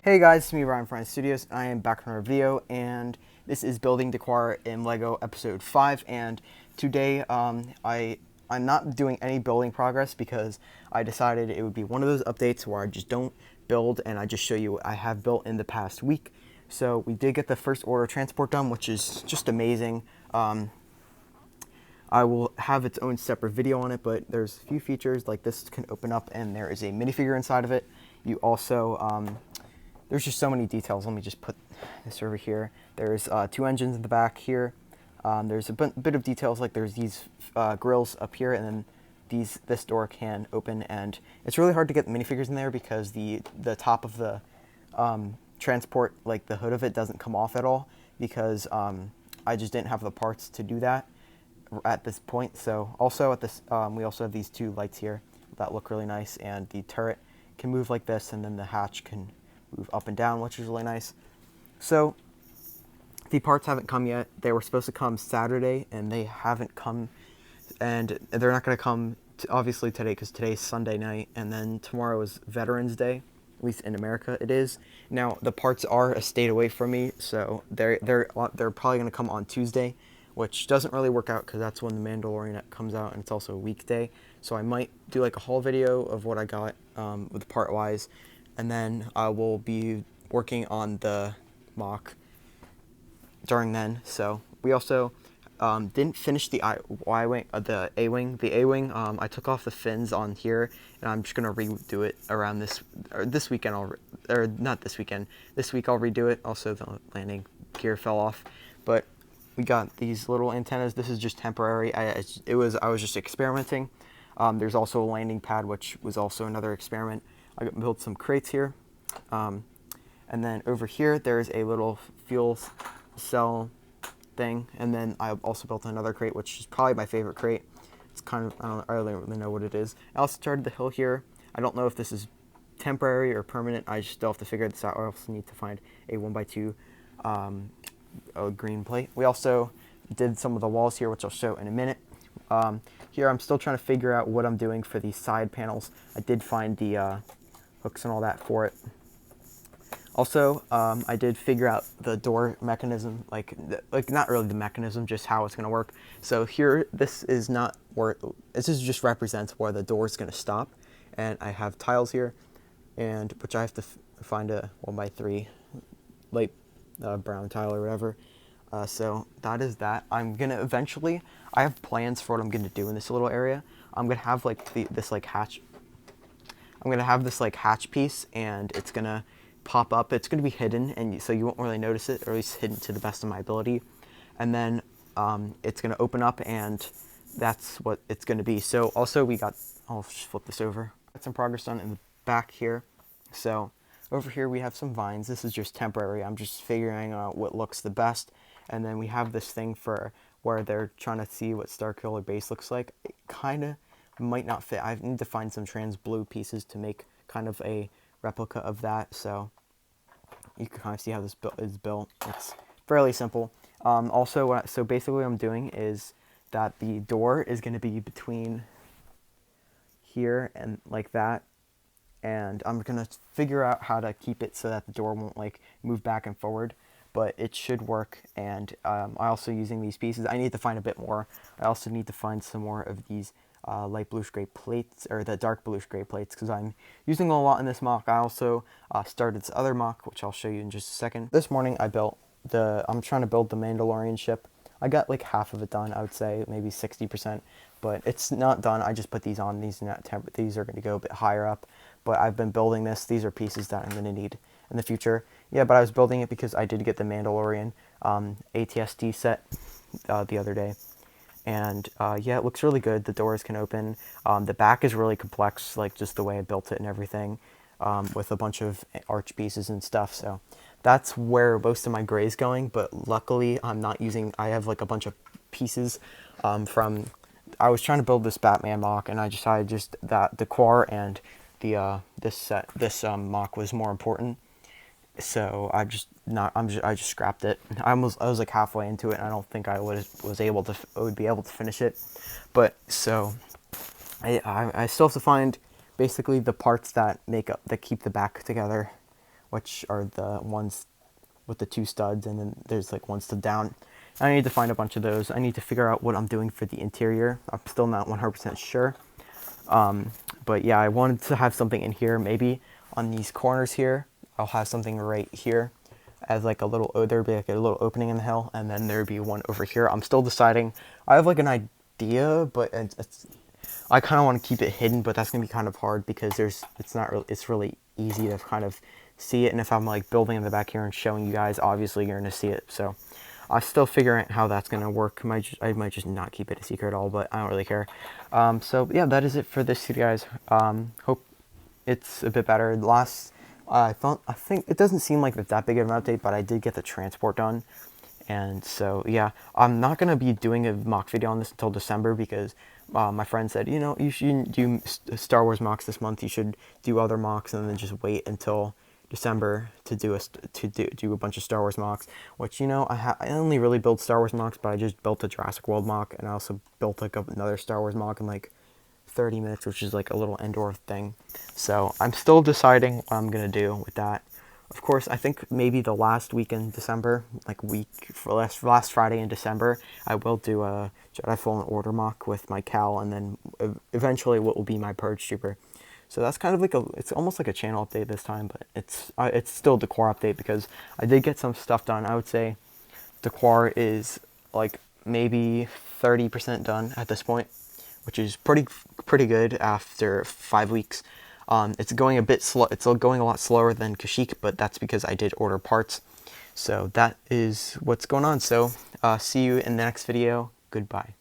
Hey guys, it's me Ryan from Ryan Studios. I am back from our video, and this is Building Decor in Lego episode 5. And today, I'm not doing any building progress because I decided it would be one of those updates where I just don't build and I just show you what I have built in the past week. So we did get the first order transport done, which is just amazing. I will have its own separate video on it, but there's a few features like this can open up, and there is a minifigure inside of it. You also there's just so many details. Let me just put this over here. There's 2 engines in the back here. There's a bit of details, like there's these grills up here, and then this door can open, and it's really hard to get the minifigures in there because the top of the transport, like the hood of it, doesn't come off at all because I just didn't have the parts to do that at this point. So also at this, we also have these 2 lights here that look really nice, and the turret can move like this, and then the hatch can move up and down, which is really nice. So the parts haven't come yet. They were supposed to come Saturday, and they haven't come, and they're not going to come obviously today because today's Sunday night, and then tomorrow is Veterans Day. At least in America it is. Now the parts are a state away from me, so they're probably going to come on Tuesday, which doesn't really work out because that's when The Mandalorian comes out, and it's also a weekday. So I might do like a haul video of what I got with part wise, and then I will be working on the mock during then. So we also didn't finish the A-wing. I took off the fins on here, and I'm just gonna redo it around this weekend. Not this weekend. This week I'll redo it. Also, the landing gear fell off, but we got these little antennas. This is just temporary. I was just experimenting. There's also a landing pad, which was also another experiment. I built some crates here. And then over here, there's a little fuel cell thing. And then I also built another crate, which is probably my favorite crate. It's kind of, I don't really know what it is. I also started the hill here. I don't know if this is temporary or permanent. I just still have to figure this out. I also need to find a 1x2 a green plate. We also did some of the walls here, which I'll show in a minute. Here I'm still trying to figure out what I'm doing for these side panels. I did find the hooks and all that for it. Also, I did figure out the door mechanism, like not really the mechanism, just how it's going to work. So here, this is just represents where the door is going to stop, and I have tiles here, and which I have to find a 1x3 light brown tile or whatever. So that is that. I'm gonna eventually, I have plans for what I'm gonna do in this little area. I'm gonna have like this hatch. I'm gonna have this like hatch piece, and it's gonna pop up. It's gonna be hidden, and so you won't really notice it, or at least hidden to the best of my ability. And then it's gonna open up, and that's what it's gonna be. So also I'll just flip this over. Got some progress done in the back here. So over here we have some vines. This is just temporary. I'm just figuring out what looks the best. And then we have this thing for where they're trying to see what Starkiller Base looks like. It kind of might not fit. I need to find some trans blue pieces to make kind of a replica of that. So you can kind of see how this is built. It's fairly simple. So basically what I'm doing is that the door is going to be between here and like that. And I'm going to figure out how to keep it so that the door won't like move back and forward, but it should work. And I also using these pieces, I need to find a bit more. I also need to find some more of these light bluish gray plates, or the dark bluish gray plates, because I'm using a lot in this mock. I also started this other mock, which I'll show you in just a second. This morning I'm trying to build the Mandalorian ship. I got like half of it done, I would say, maybe 60%, but it's not done. I just put these on. These are going to go a bit higher up, but I've been building this. These are pieces that I'm going to need in the future. Yeah, but I was building it because I did get the Mandalorian ATST set the other day. And yeah, it looks really good. The doors can open. The back is really complex, like just the way I built it and everything, with a bunch of arch pieces and stuff. So that's where most of my gray is going, but luckily I'm not using, I have like a bunch of pieces I was trying to build this Batman mock, and I decided that the core and this mock was more important. So I just scrapped it. I was like halfway into it, and I don't think I would be able to finish it. But so I still have to find basically the parts that keep the back together, which are the ones with the 2 studs, and then there's like 1 stud down. I need to find a bunch of those. I need to figure out what I'm doing for the interior. I'm still not 100% sure. But yeah, I wanted to have something in here, maybe on these corners here. I'll have something right here as like a little, there'd be like a little opening in the hill, and then there'd be one over here. I'm still deciding. I have like an idea, but I kind of want to keep it hidden, but that's gonna be kind of hard because it's really easy to kind of see it. And if I'm like building in the back here and showing you guys, obviously you're gonna see it. So I'm still figuring out how that's gonna work. I might just not keep it a secret at all, but I don't really care. So yeah, that is it for this video, guys. Hope it's a bit better. I think it doesn't seem like that big of an update, but I did get the transport done. And so yeah, I'm not gonna be doing a mock video on this until December because my friend said, you know, you shouldn't do Star Wars mocks this month. You should do other mocks and then just wait until December to do a bunch of Star Wars mocks. Which, you know, I only really build Star Wars mocks, but I just built a Jurassic World mock, and I also built like another Star Wars mock in like 30 minutes, which is like a little Endor thing. So I'm still deciding what I'm gonna do with that. Of course, I think maybe the last week in December, like last Friday in December, I will do a Jedi Fallen Order mock with my Cal, and then eventually what will be my Purge Trooper. So that's kind of like it's almost like a channel update this time, but it's still a decor update because I did get some stuff done. I would say decor is like maybe 30% done at this point, which is pretty good after 5 weeks. It's going a bit slow. It's going a lot slower than Kashyyyk, but that's because I did order parts. So that is what's going on. So see you in the next video. Goodbye.